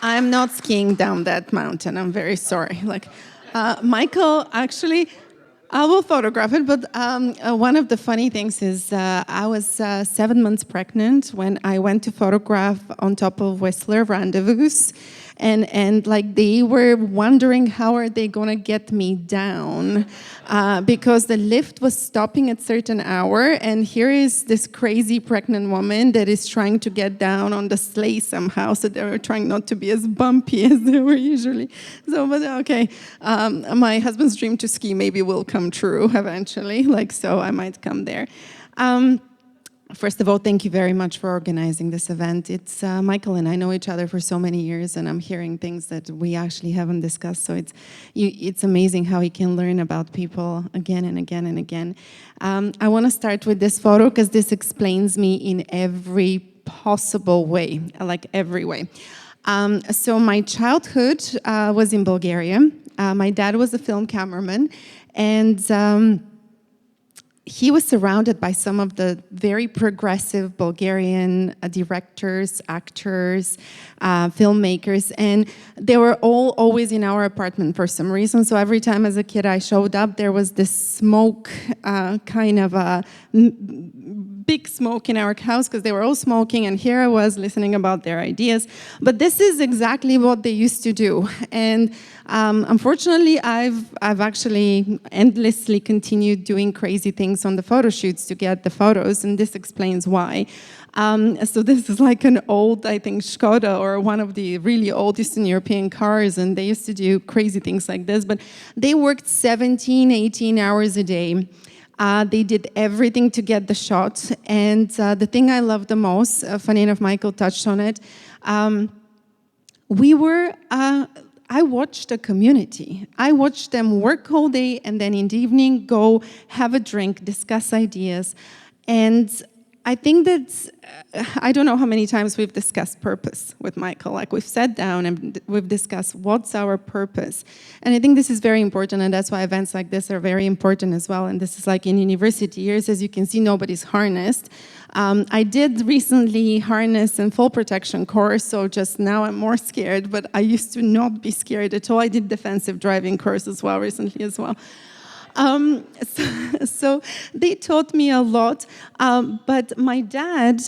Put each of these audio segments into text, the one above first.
I'm not skiing down that mountain. I'm very sorry. Michael, actually, I will photograph it. But one of the funny things is I was 7 months pregnant when I went to photograph on top of Whistler Rendezvous. And like they were wondering how are they gonna get me down because the lift was stopping at certain hour, and here is this crazy pregnant woman that is trying to get down on the sleigh somehow, so they were trying not to be as bumpy as they were usually. So, but okay, my husband's dream to ski maybe will come true eventually, so I might come there. First of all, thank you very much for organizing this event. It's Michael and I know each other for so many years, and I'm hearing things that we actually haven't discussed. So it's amazing how we can learn about people again and again and again. I want to start with this photo because this explains me in every possible way, like every way. So my childhood was in Bulgaria. My dad was a film cameraman, and he was surrounded by some of the very progressive Bulgarian directors, actors, filmmakers, and they were all always in our apartment for some reason. So every time as a kid I showed up, there was this smoke, kind of a big smoke in our house because they were all smoking, and here I was listening about their ideas. But this is exactly what they used to do. And unfortunately, I've actually endlessly continued doing crazy things on the photo shoots to get the photos, and this explains why. So this is like an old, I think, Skoda, or one of the really old Eastern European cars, and they used to do crazy things like this, but they worked 17, 18 hours a day. They did everything to get the shot, and the thing I love the most, funny enough, Michael touched on it, I watched a community. I watched them work all day and then in the evening go have a drink, discuss ideas. And I think that, I don't know how many times we've discussed purpose with Michael. Like we've sat down and we've discussed what's our purpose. And I think this is very important, and that's why events like this are very important as well. And this is like in university years, as you can see, nobody's harnessed. I did recently harness and full protection course, so just now I'm more scared, but I used to not be scared at all. I did defensive driving course as well recently as well. So they taught me a lot, but my dad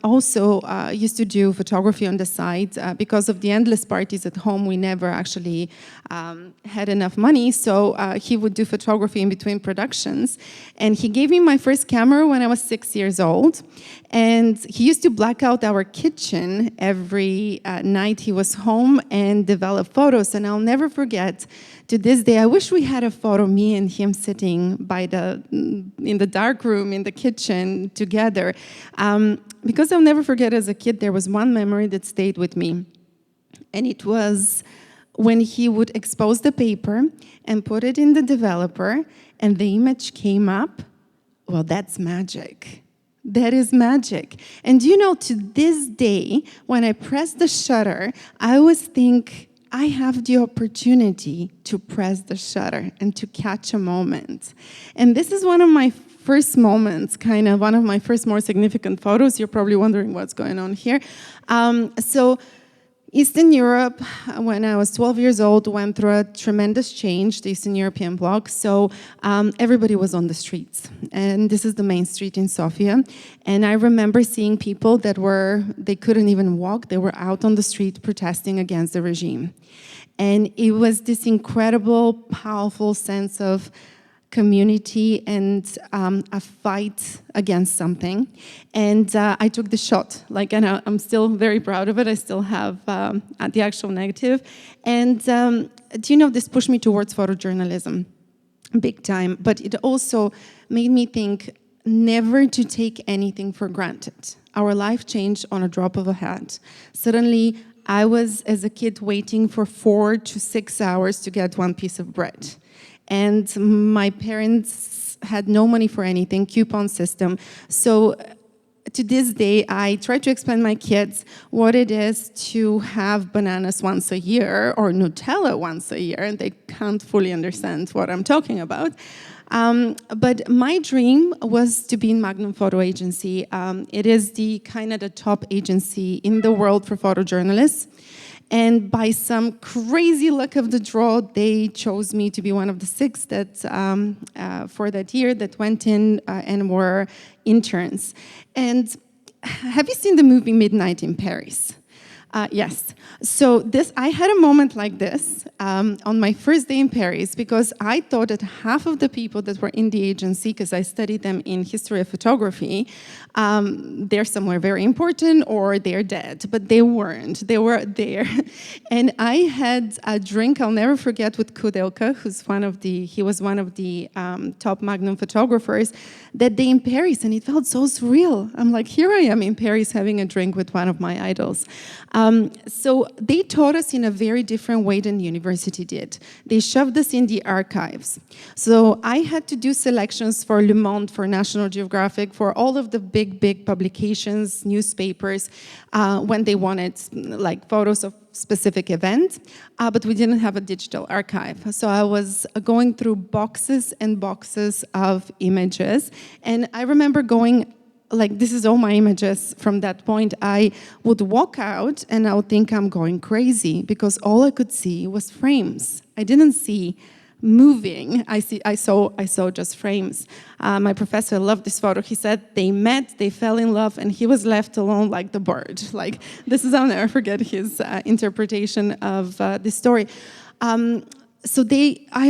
also used to do photography on the side. Because of the endless parties at home, we never actually had enough money, so he would do photography in between productions. And he gave me my first camera when I was 6 years old, and he used to black out our kitchen every night he was home and develop photos. And I'll never forget, to this day, I wish we had a photo, me and him sitting in the dark room in the kitchen together. Because I'll never forget, as a kid, there was one memory that stayed with me. And it was when he would expose the paper and put it in the developer and the image came up. Well, that's magic. That is magic. And to this day, when I press the shutter, I always think, I have the opportunity to press the shutter and to catch a moment. And this is one of my first moments, kind of one of my first more significant photos. You're probably wondering what's going on here. So Eastern Europe, when I was 12 years old, went through a tremendous change, the Eastern European bloc. So everybody was on the streets. And this is the main street in Sofia. And I remember seeing people they couldn't even walk. They were out on the street protesting against the regime. And it was this incredible, powerful sense of community and a fight against something. And I took the shot, and I'm still very proud of it. I still have the actual negative. And this pushed me towards photojournalism, big time. But it also made me think never to take anything for granted. Our life changed on a drop of a hat. Suddenly, I was, as a kid, waiting for 4 to 6 hours to get one piece of bread. And my parents had no money for anything, coupon system. So to this day, I try to explain to my kids what it is to have bananas once a year or Nutella once a year, and they can't fully understand what I'm talking about. But my dream was to be in Magnum Photo Agency. It is the top agency in the world for photojournalists. And by some crazy luck of the draw, they chose me to be one of the 6 that for that year that went in and were interns. And have you seen the movie Midnight in Paris? Yes. So I had a moment like this on my first day in Paris because I thought that half of the people that were in the agency, because I studied them in history of photography, they're somewhere very important or they're dead, but they weren't. They were there. And I had a drink I'll never forget with Kudelka, he was one of the top Magnum photographers, that day in Paris, and it felt so surreal. I'm like, here I am in Paris having a drink with one of my idols. So they taught us in a very different way than the university did. They shoved us in the archives. So I had to do selections for Le Monde, for National Geographic, for all of the big publications, newspapers, when they wanted like photos of specific events, but we didn't have a digital archive. So I was going through boxes and boxes of images, and I remember going, like, this is all my images from that point. I would walk out and I would think I'm going crazy because all I could see was frames. I didn't see moving. I saw just frames. My professor loved this photo. He said they met, they fell in love, and he was left alone like the bird. Like, I'll never forget his interpretation of this story. I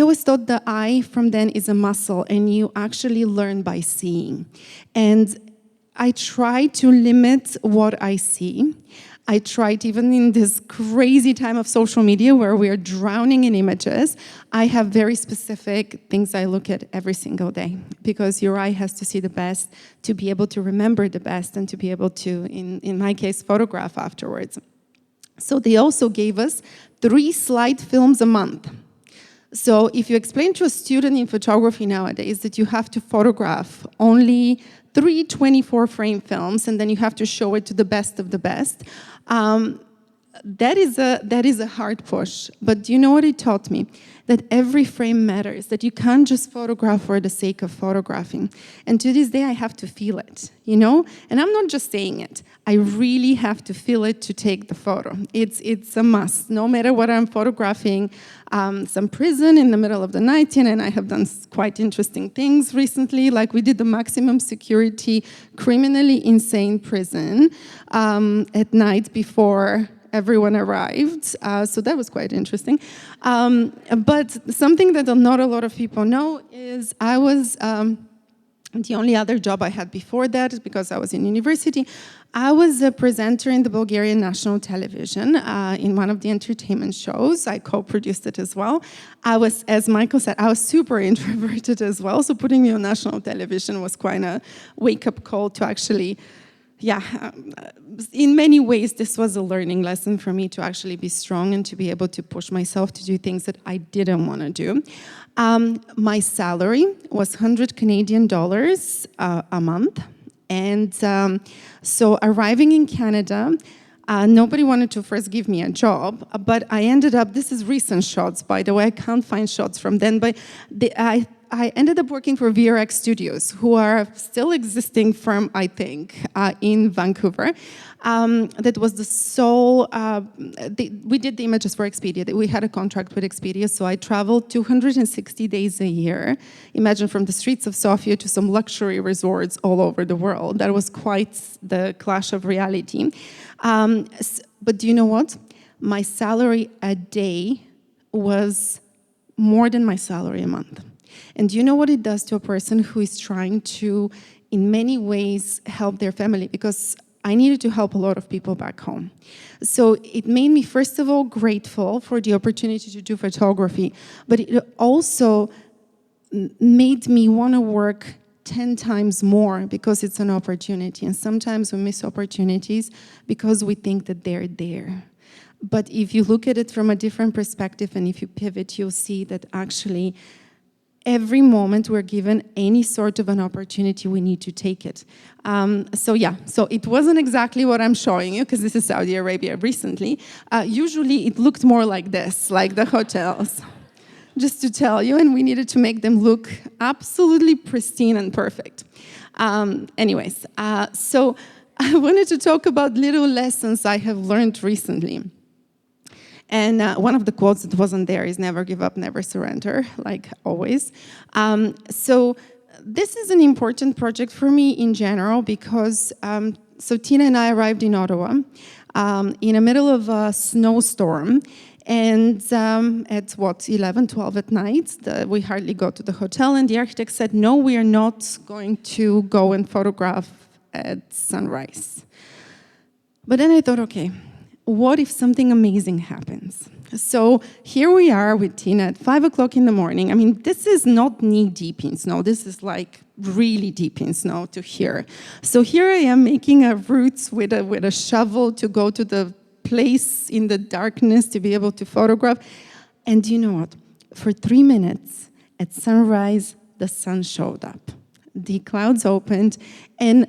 always thought the eye from then is a muscle, and you actually learn by seeing. And I try to limit what I see. I tried, even in this crazy time of social media where we are drowning in images, I have very specific things I look at every single day, because your eye has to see the best to be able to remember the best and to be able to, in my case, photograph afterwards. So they also gave us 3 slide films a month. So if you explain to a student in photography nowadays that you have to photograph only 3 24-frame films and then you have to show it to the best of the best, that is a hard push. But do you know what it taught me? That every frame matters, that you can't just photograph for the sake of photographing. And to this day, I have to feel it, you know? And I'm not just saying it. I really have to feel it to take the photo. It's a must. No matter what I'm photographing, some prison in the middle of the night, and I have done quite interesting things recently, like we did the maximum security, criminally insane prison at night before everyone arrived, so that was quite interesting. But something that not a lot of people know is I was, the only other job I had before that is because I was in university. I was a presenter in the Bulgarian national television in one of the entertainment shows. I co-produced it as well. I was, as Michael said, I was super introverted as well, so putting me on national television was quite a wake-up call to actually, in many ways, this was a learning lesson for me to actually be strong and to be able to push myself to do things that I didn't want to do. My salary was 100 Canadian dollars a month. And so arriving in Canada, nobody wanted to first give me a job, but I ended up, this is recent shots, by the way, I can't find shots from then, but I ended up working for VRX Studios, who are still existing firm, I think, in Vancouver. That was the sole, we did the images for Expedia. We had a contract with Expedia, so I traveled 260 days a year. Imagine, from the streets of Sofia to some luxury resorts all over the world. That was quite the clash of reality. But do you know what? My salary a day was more than my salary a month. And do you know what it does to a person who is trying to, in many ways, help their family? Because I needed to help a lot of people back home. So it made me, first of all, grateful for the opportunity to do photography, but it also made me want to work 10 times more because it's an opportunity. And sometimes we miss opportunities because we think that they're there. But if you look at it from a different perspective and if you pivot, you'll see that actually every moment we're given any sort of an opportunity, we need to take it. So it wasn't exactly what I'm showing you, because this is Saudi Arabia recently. Usually it looked more like this, like the hotels, just to tell you, and we needed to make them look absolutely pristine and perfect. So I wanted to talk about little lessons I have learned recently. And one of the quotes that wasn't there is never give up, never surrender, like always. So this is an important project for me in general because, so Tina and I arrived in Ottawa in the middle of a snowstorm. And at 11, 12 at night, we hardly go to the hotel, and the architect said, no, we are not going to go and photograph at sunrise. But then I thought, okay, what if something amazing happens? So here we are with Tina at 5 o'clock in the morning. I mean, this is not knee-deep in snow. This is like really deep in snow to here. So here I am making a route with a shovel to go to the place in the darkness to be able to photograph. And you know what? For 3 minutes at sunrise, the sun showed up. The clouds opened, and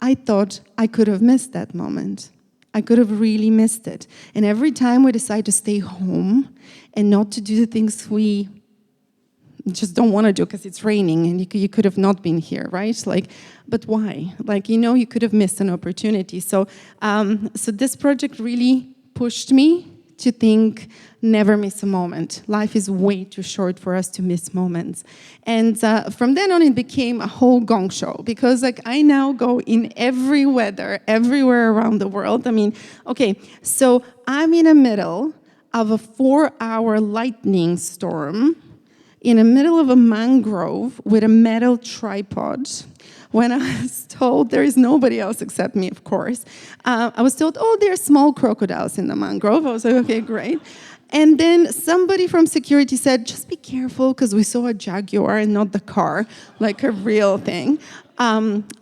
I thought I could have missed that moment. I could have really missed it. And every time we decide to stay home and not to do the things we just don't want to do because it's raining and you could have not been here, right? Like, but why? Like, you know, you could have missed an opportunity. So, so this project really pushed me to think, never miss a moment. Life is way too short for us to miss moments. And from then on, it became a whole gong show because like I now go in every weather, everywhere around the world. I mean, okay, so I'm in the middle of a 4-hour lightning storm in the middle of a mangrove with a metal tripod. When I was told, there is nobody else except me, of course, I was told, oh, there are small crocodiles in the mangrove. I was like, okay, great. And then somebody from security said, just be careful, because we saw a jaguar and not the car, like a real thing.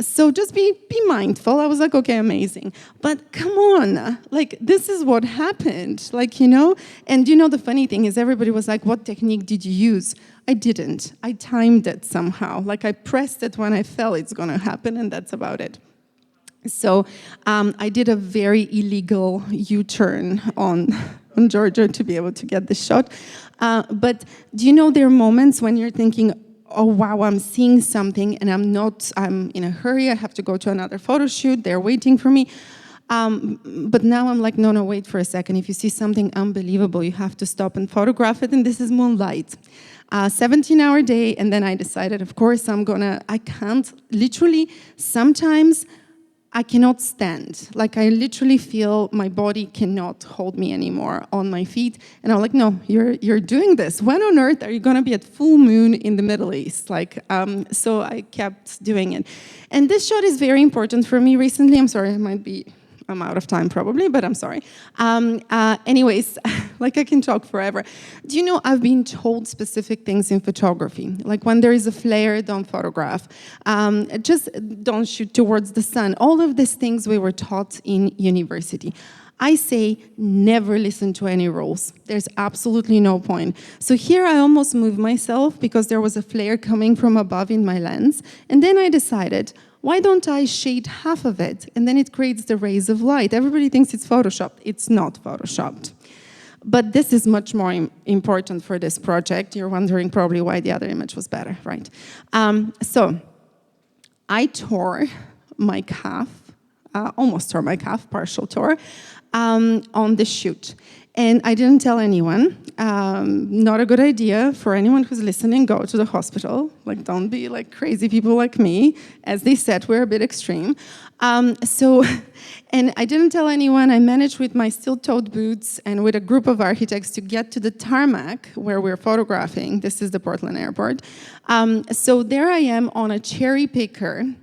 So just be mindful. I was like, okay, amazing. But come on, like, this is what happened, like, you know? And you know, the funny thing is everybody was like, what technique did you use? I didn't. I timed it somehow. Like, I pressed it when I felt it's going to happen, and that's about it. So I did a very illegal U-turn on Georgia to be able to get this shot. But do you know there are moments when you're thinking, oh, wow, I'm seeing something, and I'm in a hurry, I have to go to another photo shoot, they're waiting for me. But now I'm like, no, wait for a second. If you see something unbelievable, you have to stop and photograph it, and this is moonlight. 17-hour day, and then I decided, of course, I can't, literally, sometimes I cannot stand. Like, I literally feel my body cannot hold me anymore on my feet. And I'm like, no, you're doing this. When on earth are you going to be at full moon in the Middle East? Like, so I kept doing it. And this shot is very important for me recently. I'm sorry, I'm out of time probably, but I'm sorry. Anyways, like I can talk forever. Do you know, I've been told specific things in photography. Like when there is a flare, don't photograph. Just don't shoot towards the sun. All of these things we were taught in university. I say never listen to any rules. There's absolutely no point. So here I almost moved myself because there was a flare coming from above in my lens. And then I decided, why don't I shade half of it? And then it creates the rays of light. Everybody thinks it's Photoshopped. It's not Photoshopped. But this is much more important for this project. You're wondering probably why the other image was better, right? So I tore my calf, almost tore my calf, partial tore, on the shoot. And I didn't tell anyone. Not a good idea for anyone who's listening, go to the hospital. Like, don't be like crazy people like me. As they said, we're a bit extreme. And I didn't tell anyone. I managed with my steel-toed boots and with a group of architects to get to the tarmac where we're photographing. This is the Portland airport. So there I am on a cherry picker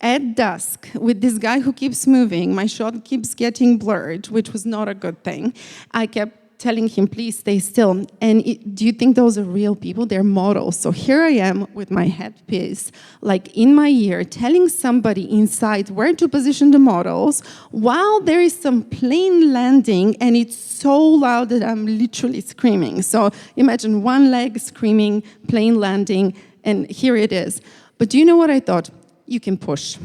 at dusk with this guy who keeps moving. My shot keeps getting blurred, which was not a good thing. I kept telling him, please stay still. And do you think those are real people? They're models. So here I am with my headpiece, like in my ear, telling somebody inside where to position the models while there is some plane landing, and it's so loud that I'm literally screaming. So imagine one leg screaming, plane landing, and here it is. But do you know what I thought? You can push.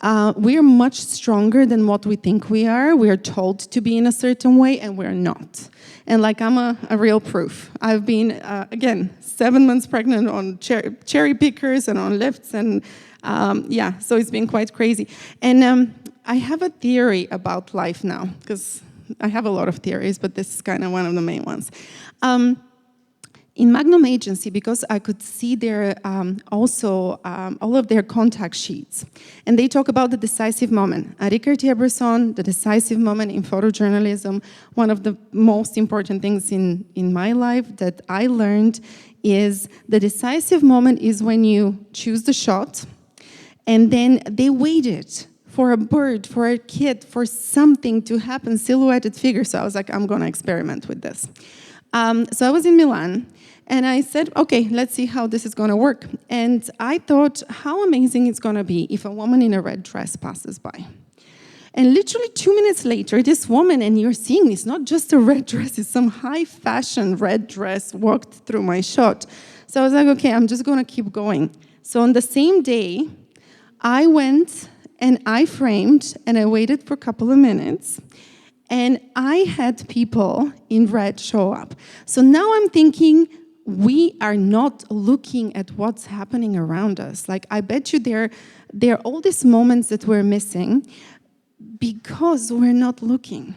We're much stronger than what we think we are. We are told to be in a certain way, and we're not. And like, I'm a real proof. I've been, again, 7 months pregnant on cherry pickers and on lifts, and so it's been quite crazy. And I have a theory about life now, because I have a lot of theories, but this is kind of one of the main ones. In Magnum Agency, because I could see their all of their contact sheets, and they talk about the decisive moment. Henri Cartier-Bresson, the decisive moment in photojournalism. One of the most important things in my life that I learned is the decisive moment is when you choose the shot, and then they waited for a bird, for a kid, for something to happen, silhouetted figure. So I was like, I'm going to experiment with this. So I was in Milan, and I said, okay, let's see how this is going to work. And I thought, how amazing it's going to be if a woman in a red dress passes by. And literally 2 minutes later, this woman, and you're seeing it's not just a red dress, it's some high-fashion red dress walked through my shot. So I was like, okay, I'm just going to keep going. So on the same day, I went and I framed, and I waited for a couple of minutes, and I had people in red show up. So now I'm thinking, we are not looking at what's happening around us. Like, I bet you there are all these moments that we're missing because we're not looking.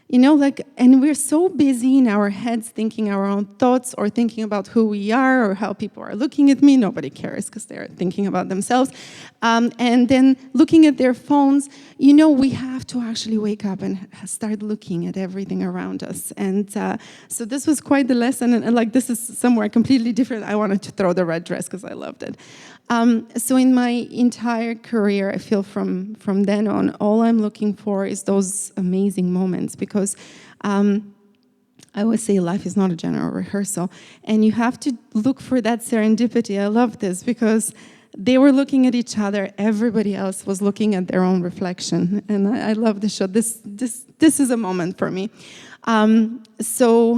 You know, like, and we're so busy in our heads thinking our own thoughts or thinking about who we are or how people are looking at me. Nobody cares because they're thinking about themselves. And then looking at their phones, you know, we have to actually wake up and start looking at everything around us. And so this was quite the lesson. And like, this is somewhere completely different. I wanted to throw the red dress because I loved it. So in my entire career, I feel from then on, all I'm looking for is those amazing moments, because I always say life is not a general rehearsal, and you have to look for that serendipity. I love this because they were looking at each other, everybody else was looking at their own reflection, and I love the show. This is a moment for me. So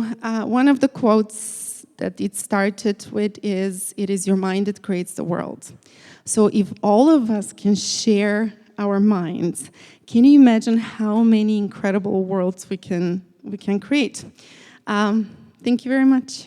one of the quotes that it started with is, "It is your mind that creates the world." So if all of us can share our minds, can you imagine how many incredible worlds we can create? Thank you very much.